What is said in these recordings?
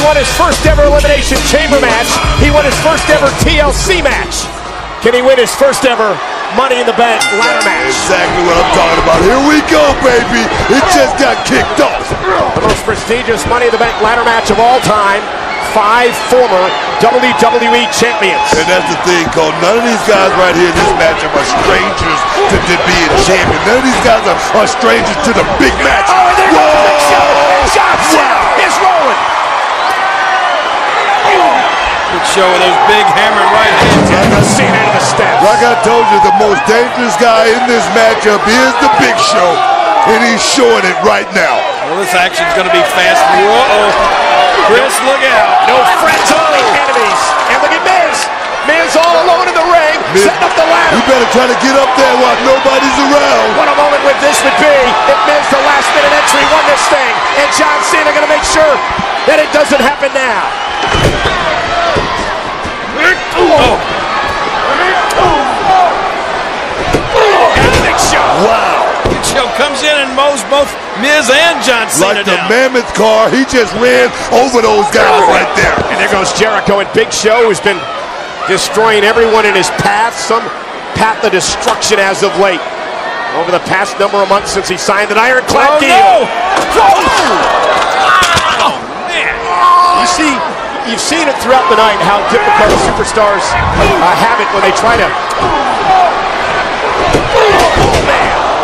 won his first ever Elimination Chamber match. He won his first ever TLC match. Can he win his first ever Money in the Bank ladder match? Exactly what I'm talking about. Here we go, baby. It just got kicked off. The most prestigious Money in the Bank ladder match of all time. 5 former WWE champions. And that's the thing, Cole. None of these guys right here in this matchup are strangers to being champion. None of these guys are strangers to the big match. Oh, there goes the Big Show. John Cena is rolling. Big Show with those big hammering right hands. Cena into the steps. Like I told you, the most dangerous guy in this matchup is the Big Show, and he's showing it right now. Well, this action's going to be fast. Whoa. Chris, look out. No friends, only enemies. And look at Miz. Miz all alone in the ring, setting up the ladder. You better try to get up there while nobody's around. What a moment with this would be if Miz, the last minute entry, won this thing. And John Cena going to make sure that it doesn't happen now. Big Show. Wow. Big Show comes in and mows both Miz and John Cena Like the down. mammoth car, he just ran over those guys right there. And there goes Jericho and Big Show, who's been destroying everyone in his path. Some path of destruction as of late. Over the past number of months since he signed an ironclad deal. No. Oh, man. You've seen it throughout the night how difficult superstars have it when they try to.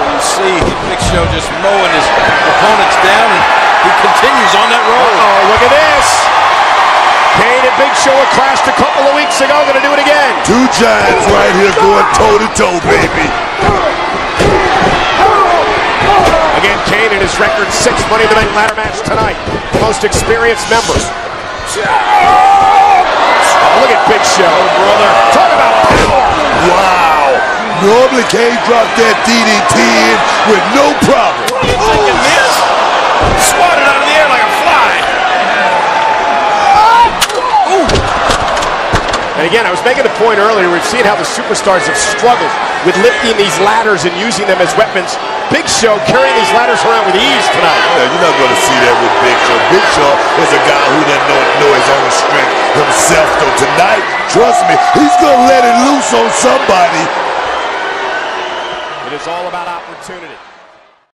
You see Big Show just mowing his opponents down, and he continues on that roll. Oh, look at this. Kane and Big Show were clashed a couple of weeks ago. Going to do it again. Two giants right here going toe-to-toe, baby. Again, Kane in his record 6th Money in the Bank ladder match tonight. The most experienced member. Oh, look at Big Show, brother. Talk about power. Wow. Normally Kane dropped that DDT in with no problem. And Miz swatted out of the air like a fly. And again, I was making a point earlier, we've seen how the superstars have struggled with lifting these ladders and using them as weapons. Big Show carrying these ladders around with ease tonight. Yeah, you're not going to see that with Big Show. Big Show is a guy who doesn't know his own strength himself, though. Tonight, trust me, he's going to let it loose on somebody. It is all about opportunity.